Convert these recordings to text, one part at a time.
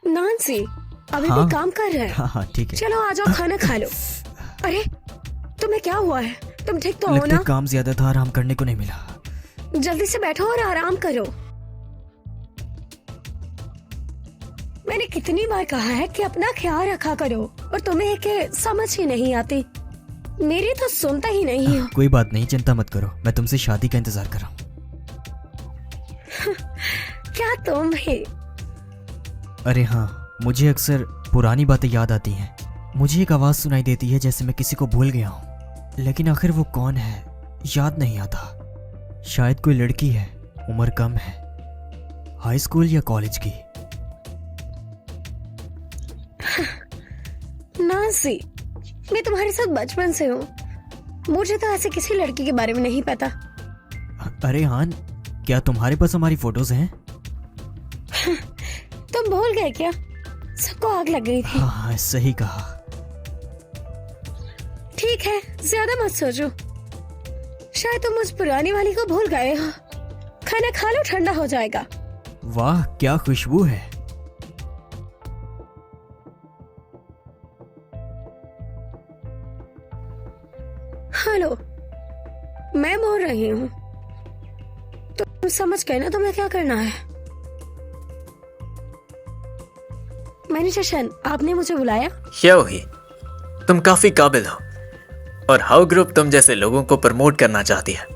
नांसी अभी हाँ? भी काम कर रहा है। हाँ ठीक है। चलो आ जाओ, खाना खा लो। अरे तुम्हें क्या हुआ है? तुम ठीक तो हो लगता ना? है काम ज्यादा था, आराम करने को नहीं मिला। जल्दी से बैठो और आराम करो। मैंने कितनी बार कहा है कि अपना ख्याल रखा करो, और तुम्हें के समझ ही नहीं आती। मेरी तो सुनता ही नहीं हो। कोई बात नहीं, चिंता मत करो, मैं तुमसे शादी का इंतजार कर रहा हूँ। क्या तुम ही? अरे हाँ, मुझे अक्सर पुरानी बातें याद आती हैं। मुझे एक आवाज सुनाई देती है जैसे मैं किसी को भूल गया हूँ, लेकिन आखिर वो कौन है याद नहीं आता। शायद कोई लड़की है, उम्र कम है, हाई स्कूल या कॉलेज की। नांसी, मैं तुम्हारे साथ बचपन से हूँ। मुझे तो ऐसे किसी लड़की के बारे में नहीं पता। अरे हान, क्या तुम्हारे पास हमारी फोटोज हैं? तुम भूल गए क्या? सबको आग लग गई थी। हाँ सही कहा। ठीक है, ज्यादा मत सोचो। शायद तुम उस पुरानी वाली को भूल गए हो। खाना खा लो, ठंडा हो जाएगा। वाह क्या खुशबू है। हेलो, मैं बोल रही हूँ। तुम समझ गए ना तुम्हें क्या करना है? मैनेजर शन, आपने मुझे बुलाया? ही तुम काफी काबिल हो, और हाउ ग्रुप तुम जैसे लोगों को प्रमोट करना चाहती है।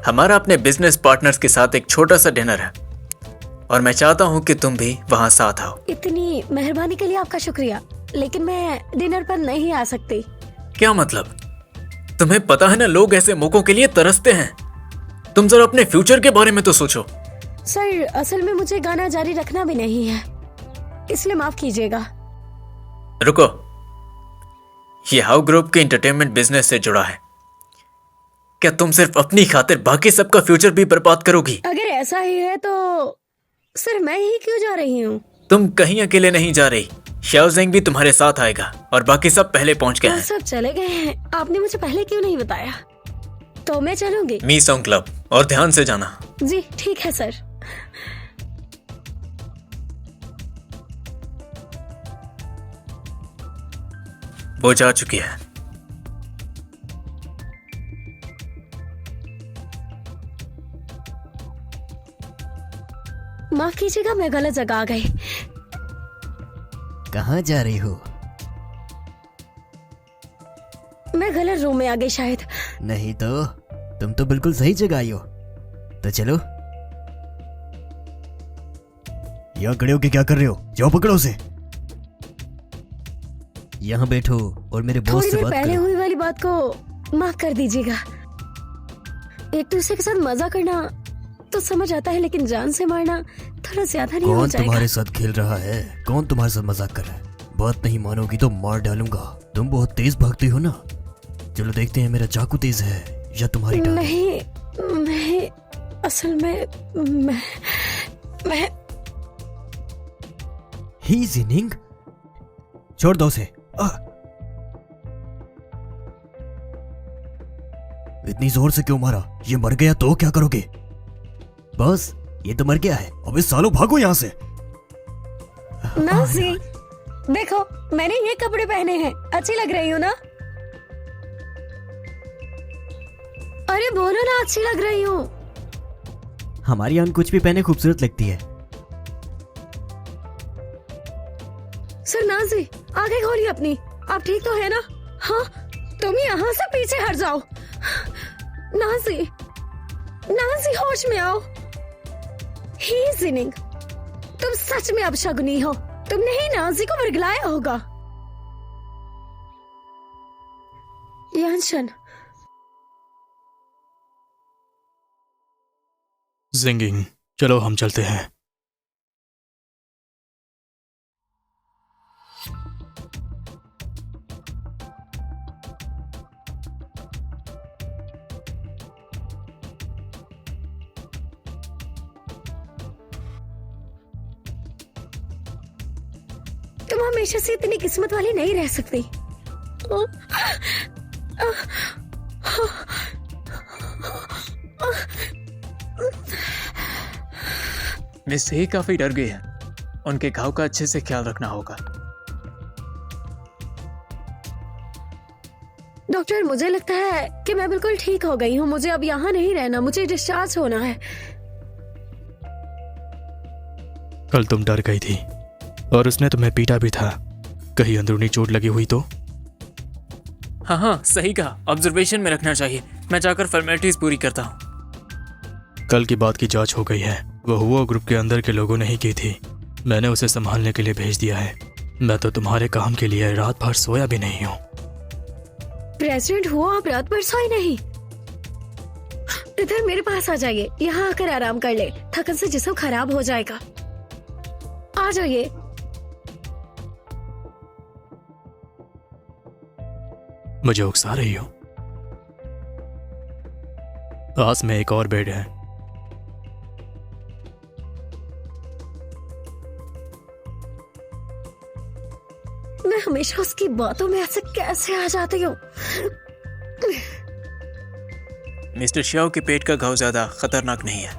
हमारा अपने बिजनेस पार्टनर्स के साथ एक छोटा सा डिनर है, और मैं चाहता हूँ कि तुम भी वहाँ साथ आओ। इतनी मेहरबानी के लिए आपका शुक्रिया, लेकिन मैं डिनर पर नहीं आ सकती। क्या मतलब? तुम्हें पता है ना, लोग ऐसे मौकों के लिए तरसते हैं। तुम जरा अपने फ्यूचर के बारे में तो सोचो। सर, असल में मुझे गाना जारी रखना भी नहीं है, इसलिए माफ कीजिएगा। रुको, ये हाउ ग्रुप के एंटरटेनमेंट बिजनेस से जुड़ा है। क्या तुम सिर्फ अपनी खातिर बाकी सबका फ्यूचर भी बर्बाद करोगी? अगर ऐसा ही है तो सिर्फ मैं ही क्यों जा रही हूँ? तुम कहीं अकेले नहीं जा रही, शाओजेंग भी तुम्हारे साथ आएगा, और बाकी सब पहले पहुंच गए वो हैं। सब चले गए हैं। आपने मुझे पहले क्यों नहीं बताया? तो मैं चलूंगी। मी सॉन्ग क्लब, और ध्यान से जाना। जी ठीक है सर। वो जा चुकी है। माफ कीजिएगा, मैं गलत जगह आ गई। कहाँ जा रही हो? मैं गलत रूम में आ गई शायद। नहीं तो, तुम तो बिल्कुल सही जगह आई हो। तो चलो। यहाँ खड़े होके क्या कर रहे हो? जाओ पकड़ो उसे। यहाँ बैठो और मेरे बॉस थोड़ी से देर बात पहले करो। हुई वाली बात को माफ कर दीजिएगा। एक दूसरे के साथ मजा करना तो समझ आता है, लेकिन जान से मारना थोड़ा ज्यादा नहीं हो कौन जाएगा? तुम्हारे साथ खेल रहा है? कौन तुम्हारे साथ मजाक कर रहा है? बात नहीं मानोगी तो मार डालूंगा। तुम बहुत तेज भागती हो ना। चलो देखते हैं मेरा चाकू तेज है या तुम्हारी टांग। नहीं, मैं असल में मैं ही जिनिंग, छोड़ दो उसे। इतनी जोर से क्यों मारा? ये मर गया तो क्या करोगे? बस ये तो मर गया है। अबे सालों भागो यहाँ से। नाज़ी, देखो मैंने ये कपड़े पहने हैं, अच्छी लग रही हूँ ना? अरे बोलो ना, अच्छी लग रही हूँ। हमारी आन कुछ भी पहने खूबसूरत लगती है। सर नाज़ी, आगे खोलिए अपनी। आप ठीक तो है ना? हाँ, तुम यहाँ से पीछे हट जाओ। नाज़ी, नाज़ी होश में आओ। ही जिनिंग, तुम सच में अपशगुनी हो। तुमने ही नाज़ी को वर्गलाया होगा। यानशन, जिंगिंग, चलो हम चलते हैं। तुम हमेशा से इतनी किस्मत वाली नहीं रह सकती। मिस हे काफी डर गई है उनके घाव का अच्छे से ख्याल रखना होगा। डॉक्टर, मुझे लगता है कि मैं बिल्कुल ठीक हो गई हूँ। मुझे अब यहाँ नहीं रहना, मुझे डिस्चार्ज होना है। कल तुम डर गई थी और उसने तुम्हें पीटा भी था। कहीं अंदरूनी चोट लगी हुई तो? हाँ हाँ, सही कहा, ऑब्जर्वेशन में रखना चाहिए। मैं जाकर फॉर्मेलिटीज पूरी करता हूँ। कल की बात की जांच हो गई है। वो हुआ ग्रुप के अंदर के लोगों ने ही की थी। मैंने उसे संभालने के लिए भेज दिया है। मैं तो तुम्हारे काम के लिए रात भर सोया भी नहीं हूँ। प्रेसिडेंट हुआ, आप रात भर सोए नहीं? इधर मेरे पास आ जाइए, यहाँ आकर आराम कर ले। थकन से जिस्म खराब हो जाएगा। आ जाइए। मुझे उकसा रही हो? पास में एक और बेड है। मैं हमेशा उसकी बातों में ऐसे कैसे आ जाती हूँ? मिस्टर श्याओ के पेट का घाव ज्यादा खतरनाक नहीं है,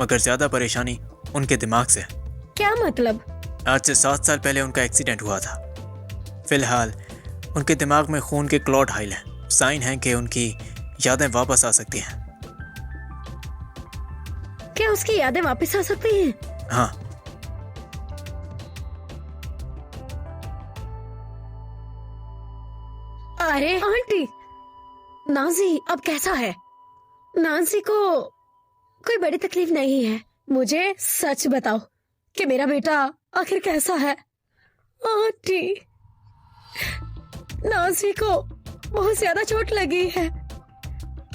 मगर ज्यादा परेशानी उनके दिमाग से है। क्या मतलब? आज से 7 साल पहले उनका एक्सीडेंट हुआ था। फिलहाल उनके दिमाग में खून के क्लॉट हाइल हैं। साइन है कि उनकी यादें वापस आ सकती हैं। क्या उसकी यादें वापस आ सकती हैं? हाँ, अरे आंटी, नाजी अब कैसा है? नाजी को कोई बड़ी तकलीफ नहीं है। मुझे सच बताओ कि मेरा बेटा आखिर कैसा है? आंटी, नाजी को बहुत ज्यादा चोट लगी है।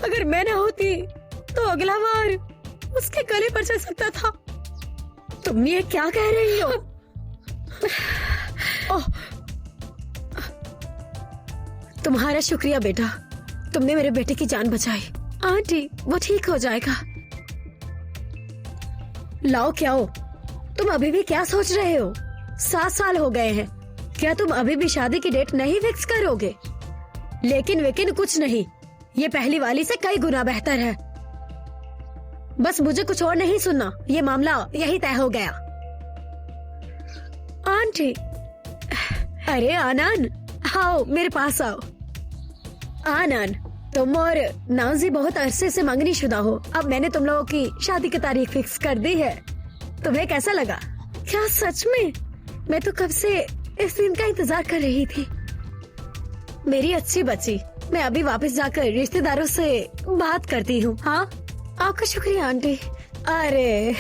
अगर मैं ना होती तो अगला बार उसके गले पर चल सकता था। तुम ये क्या कह रही हो? ओह, तुम्हारा शुक्रिया बेटा, तुमने मेरे बेटे की जान बचाई। आंटी, वो ठीक हो जाएगा। लाओ, क्या हो तुम? अभी भी क्या सोच रहे हो? 7 साल हो गए हैं। क्या तुम अभी भी शादी की डेट नहीं फिक्स करोगे? लेकिन कुछ नहीं, ये पहली वाली से कई गुना बेहतर है। बस मुझे कुछ और नहीं सुनना, ये मामला यही तय हो गया। आंटी, अरे आनन, आओ मेरे पास आओ। आनन, तुम और नाजी बहुत अरसे से मंगनीशुदा हो। अब मैंने तुम लोगों की शादी की तारीख फिक्स कर दी है। तुम्हें कैसा लगा? क्या सच में? मैं तो कब से इस दिन का इंतजार कर रही थी। मेरी अच्छी बच्ची, मैं अभी वापस जाकर रिश्तेदारों से बात करती हूँ। हाँ, आपका शुक्रिया आंटी। अरे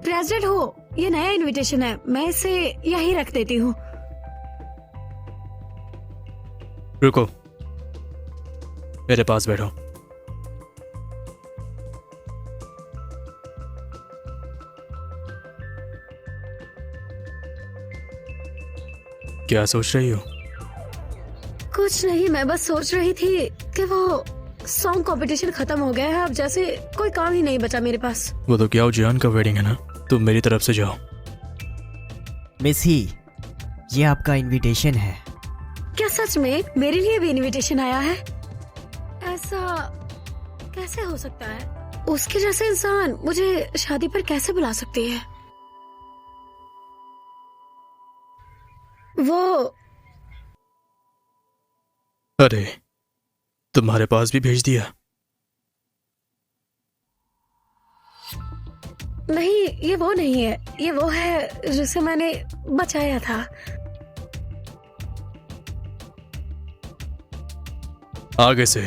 प्रेसिडेंट हो, ये नया इनविटेशन है, मैं इसे यहीं रख देती हूँ। रुको, मेरे पास बैठो। क्या सोच रही हो? कुछ नहीं, मैं बस सोच रही थी कि वो सॉन्ग कंपटीशन खत्म हो गया है। अब जैसे कोई काम ही नहीं बचा मेरे पास। वो तो क्या जियान का वेडिंग है ना? तुम मेरी तरफ से जाओ। मिस ही, ये आपका इनविटेशन है। क्या सच में मेरे लिए भी इनविटेशन आया है? ऐसा कैसे हो सकता है? उसके जैसे इंसान मुझे शादी पर कैसे बुला सकती है? वो अरे, तुम्हारे पास भी भेज दिया? नहीं, ये वो नहीं है। ये वो है जिसे मैंने बचाया था। आगे से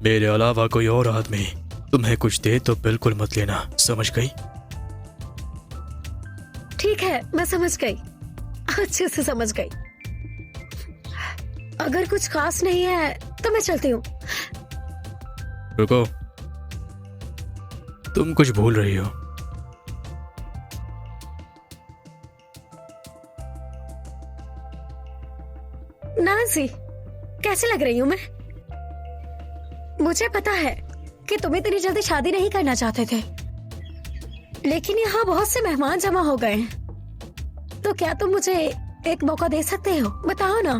मेरे अलावा कोई और आदमी तुम्हें कुछ दे तो बिल्कुल मत लेना, समझ गई? ठीक है, मैं समझ गई, अच्छे से समझ गई। अगर कुछ खास नहीं है तो मैं चलती हूँ। रुको, तुम कुछ भूल रही हो। नाज़ी, कैसे लग रही हूँ मैं? मुझे पता है कि तुम इतनी जल्दी शादी नहीं करना चाहते थे, लेकिन यहाँ बहुत से मेहमान जमा हो गए हैं। तो क्या तुम मुझे एक मौका दे सकते हो? बताओ ना।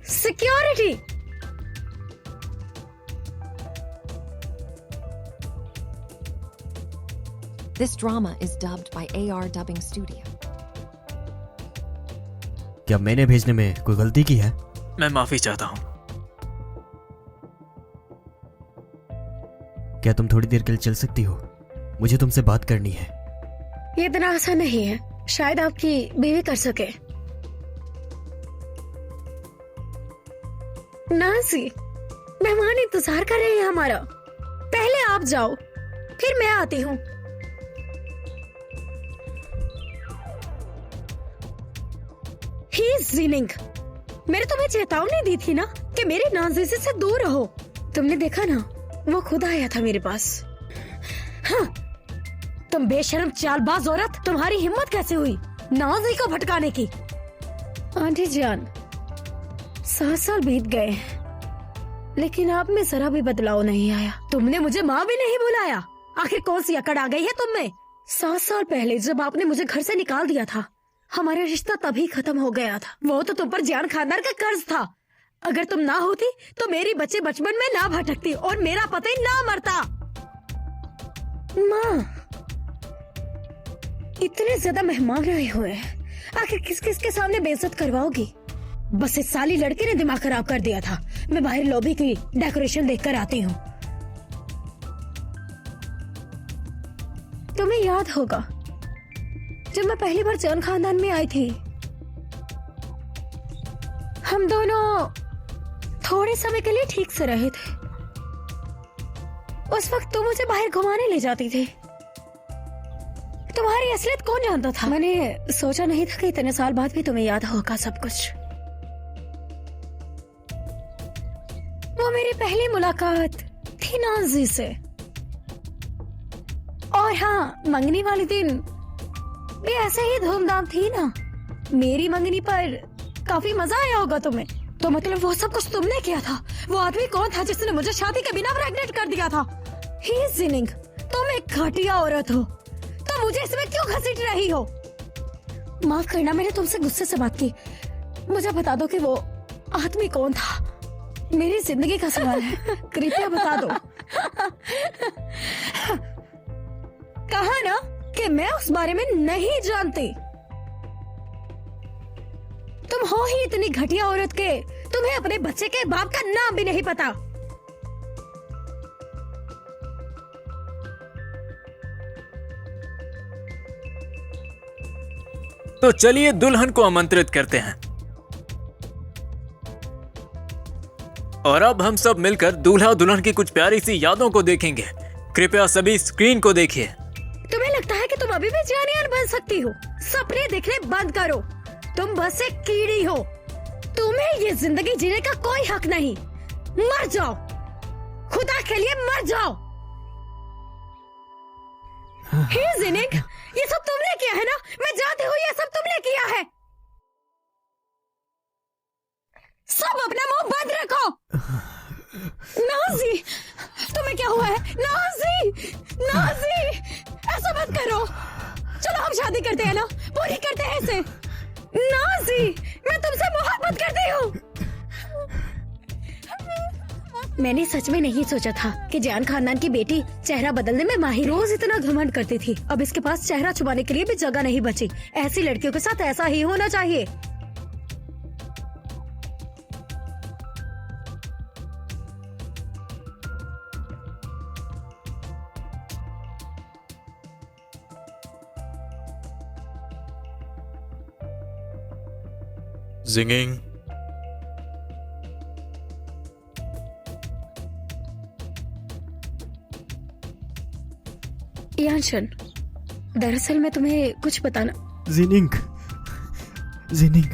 Security. This drama is dubbed by AR Dubbing Studio. क्या मैंने भेजने में कोई गलती की है? मैं माफी चाहता हूँ। क्या तुम थोड़ी देर के लिए चल सकती हो? मुझे तुमसे बात करनी है। ये इतना आसान नहीं है, शायद आपकी बीवी कर सके। नाज़ी, मेहमान इंतजार कर रहे हैं हमारा। पहले आप जाओ, फिर मैं आती हूँ। जीनिंग, मैंने तुम्हें चेतावनी दी थी ना कि मेरे नाज़ी से दूर रहो। तुमने देखा ना, वो खुद आया था मेरे पास। हाँ, तुम बेशर्म चालबाज औरत, तुम्हारी हिम्मत कैसे हुई नाज़ी को भटकाने की? आंटी जान, 7 साल बीत गए, लेकिन आप में जरा भी बदलाव नहीं आया। तुमने मुझे माँ भी नहीं बुलाया। आखिर कौन सी अकड़ आ गई है तुम में? 7 साल पहले जब आपने मुझे घर से निकाल दिया था, हमारा रिश्ता तभी खत्म हो गया था। वो तो तुम पर जान खानदार का कर्ज था। अगर तुम ना होती तो मेरी बच्चे बचपन में ना भटकती और मेरा पति ना मरता। माँ, इतने ज्यादा मेहमान आए हुए हैं, आखिर किस किस के सामने बेइज्जत करवाओगी? बस इस साली लड़की ने दिमाग खराब कर दिया था। मैं बाहर लॉबी की डेकोरेशन देखकर आती हूँ। तुम्हें याद होगा जब मैं पहली बार जान खानदान में आई थी, हम दोनों थोड़े समय के लिए ठीक से रहे थे। उस वक्त तुम मुझे बाहर घुमाने ले जाती थी। तुम्हारी असलियत कौन जानता था? मैंने सोचा नहीं था कि इतने साल बाद भी तुम्हें याद होगा सब कुछ। वो मेरी पहली मुलाकात थी नाज़ी से। और हाँ, मंगनी वाले दिन भी ऐसे ही धूमधाम थी ना। मेरी मंगनी पर काफी मजा आया होगा तुम्हें। तो मतलब वो सब कुछ तुमने किया था? वो आदमी कौन था जिसने मुझे शादी के बिना प्रेग्नेंट कर दिया था? ही इज जिनिंग, तुम एक घटिया औरत हो। तो मुझे इसमें क्यों घसीट रही हो? माफ करना, मैंने तुमसे गुस्से से बात की। मुझे बता दो कि वो आदमी कौन था। मेरी जिंदगी का सवाल है, कृपया बता दो। कहा ना कि मैं उस बारे में नहीं जानती। तुम हो ही इतनी घटिया औरत के तुम्हें अपने बच्चे के बाप का नाम भी नहीं पता। तो चलिए दुल्हन को आमंत्रित करते हैं और अब हम सब मिलकर दूल्हा दुल्हन की कुछ प्यारी सी यादों को देखेंगे। कृपया सभी स्क्रीन को देखिए। तुम्हें लगता है कि तुम अभी भी जानियार बन सकती हो? सपने देखने बंद करो। तुम बस एक कीड़ी हो। तुम्हें ये जिंदगी जीने का कोई हक नहीं। मर जाओ, खुदा के लिए मर जाओ। हे जिनिक, ये सब तुमने किया है ना? मैं जानती हूँ ये सब तुमने किया है। सब अपना मुंह बंद रखो। नाज़ी, तुम्हें क्या हुआ है? नाज़ी, नाज़ी, ऐसा मत करो। चलो हम शादी करते हैं ना, पूरी करते हैं इसे। नाज़ी, मैं तुमसे मोहब्बत करती हूँ। मैंने सच में नहीं सोचा था कि जान खानदान की बेटी चेहरा बदलने में माहिर। रोज इतना घमंड करती थी, अब इसके पास चेहरा छुपाने के लिए भी जगह नहीं बची। ऐसी लड़कियों के साथ ऐसा ही होना चाहिए। जिंगिंग, यानशन, दरअसल मैं तुम्हें कुछ बताना। जिनिंग, जिनिंग,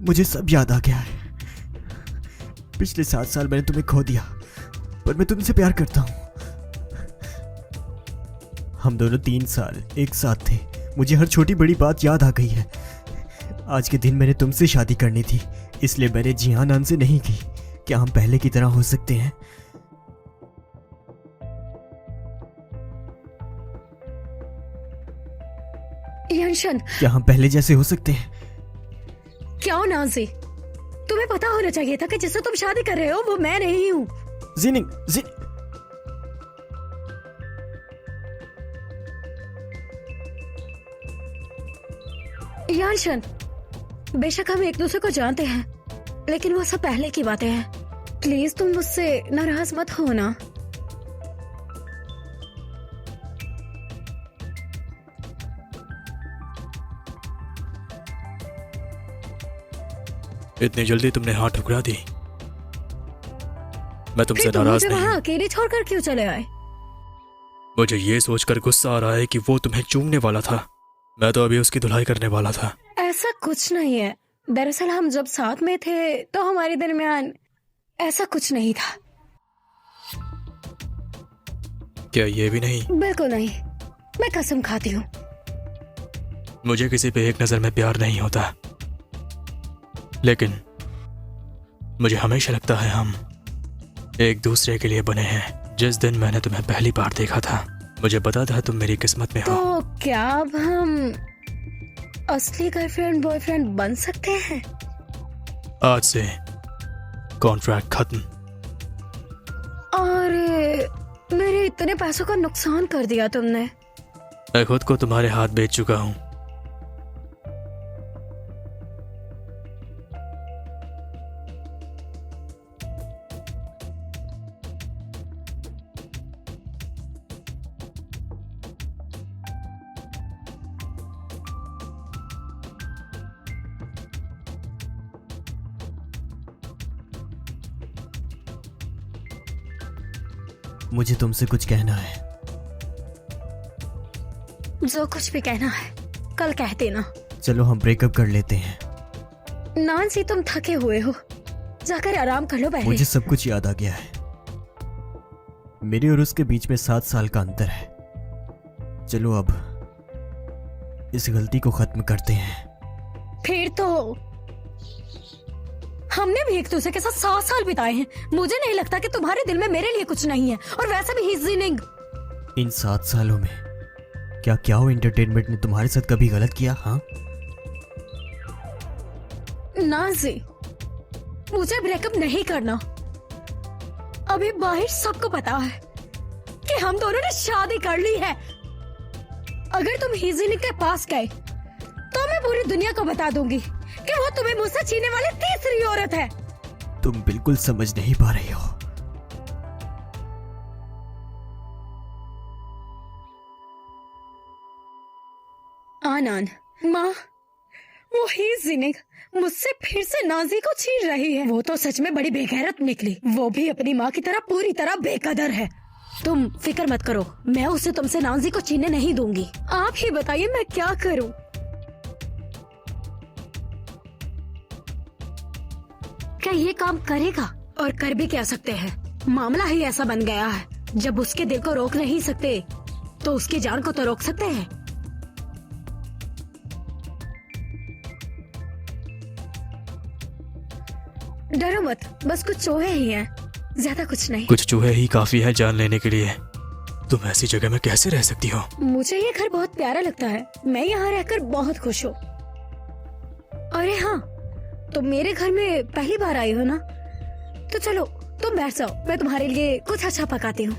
मुझे सब याद आ गया है। पिछले 7 साल मैंने तुम्हें खो दिया, पर मैं तुमसे प्यार करता हूँ। हम दोनों 3 साल एक साथ थे। मुझे हर छोटी बड़ी बात याद आ गई है। आज के दिन मैंने तुमसे शादी करनी थी, इसलिए मैंने जिहान से नहीं की। क्या हम पहले की तरह हो सकते हैं? यानशन, क्या हम पहले जैसे हो सकते हैं? क्यों नाजी? तुम्हें पता होना चाहिए था कि जिससे तुम शादी कर रहे हो वो मैं नहीं हूँ। जीनिंग जी यानशन, बेशक हम एक दूसरे को जानते हैं, लेकिन वो सब पहले की बातें हैं। प्लीज तुम मुझसे नाराज मत हो ना। इतनी जल्दी तुमने हाथ ठुकरा दी। मैं तुमसे फिर तुम नाराज मुझे नहीं वहाँ हूँ। अकेले छोड़कर क्यों चले आए? मुझे ये सोचकर गुस्सा आ रहा है कि वो तुम्हें चूमने वाला था। मैं तो अभी उसकी धुलाई करने वाला था। ऐसा कुछ नहीं है। दरअसल हम जब साथ में थे तो हमारे दरमियान ऐसा कुछ नहीं था। क्या ये भी नहीं? बिल्कुल नहीं, मैं कसम खाती हूँ। मुझे किसी पे एक नजर में प्यार नहीं होता, लेकिन मुझे हमेशा लगता है हम एक दूसरे के लिए बने हैं। जिस दिन मैंने तुम्हें पहली बार देखा था, मुझे पता था तुम मेरी किस्मत में हो। तो क्या अब हम असली गर्लफ्रेंड बॉयफ्रेंड बन सकते हैं? आज से कॉन्ट्रैक्ट खत्म। और मेरे इतने पैसों का नुकसान कर दिया तुमने। मैं खुद को तुम्हारे हाथ बेच चुका हूँ। मुझे तुमसे कुछ कहना है। जो कुछ भी कहना है कल कह देना। चलो हम ब्रेकअप कर लेते हैं। नांसी, तुम थके हुए हो, जाकर आराम कर लो पहले। मुझे सब कुछ याद आ गया है। मेरे और उसके बीच में 7 साल का अंतर है। चलो अब इस गलती को खत्म करते हैं। फिर तो हमने भी एक दूसरे के साथ 7 साल बिताए हैं। मुझे नहीं लगता कि तुम्हारे दिल में मेरे लिए कुछ नहीं है। और वैसे भी जीनिंग, इन 7 सालों में क्या क्या हो एंटरटेनमेंट ने तुम्हारे साथ कभी गलत किया? हाँ, नाजी, मुझे ब्रेकअप नहीं करना। अभी बाहर सबको पता है कि हम दोनों ने शादी कर ली है। अगर तुम हिजिनिक के पास गए तो मैं पूरी दुनिया को बता दूंगी कि वो तुम्हें मुझसे छीनने वाली तीसरी औरत है। तुम बिल्कुल समझ नहीं पा रही हो। आनन, माँ, वो हिजिनिक मुझसे फिर से नाजी को छीन रही है। वो तो सच में बड़ी बेगैरत निकली। वो भी अपनी माँ की तरह पूरी तरह बेकदर है। तुम फिक्र मत करो, मैं उसे तुमसे नाजी को छीनने नहीं दूंगी। आप ही बताइए मैं क्या करूं? क्या ये काम करेगा? और कर भी क्या सकते हैं? मामला ही ऐसा बन गया है। जब उसके दिल को रोक नहीं सकते तो उसकी जान को तो रोक सकते हैं। डरो मत, बस कुछ चूहे ही हैं, ज्यादा कुछ नहीं। कुछ चूहे ही काफी है जान लेने के लिए। तुम ऐसी जगह में कैसे रह सकती हो? मुझे ये घर बहुत प्यारा लगता है। मैं यहाँ रहकर बहुत खुश हूँ। अरे हाँ, तुम मेरे घर में पहली बार आई हो ना? तो चलो तुम बैठ जाओ, मैं तुम्हारे लिए कुछ अच्छा पकाती हूँ।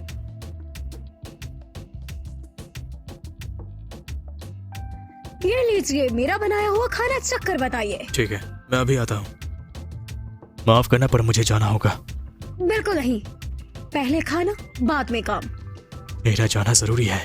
ये लीजिए मेरा बनाया हुआ खाना, चक्कर बताइए। ठीक है, मैं अभी आता हूँ। माफ करना पर मुझे जाना होगा। बिल्कुल नहीं, पहले खाना बाद में काम। मेरा जाना जरूरी है।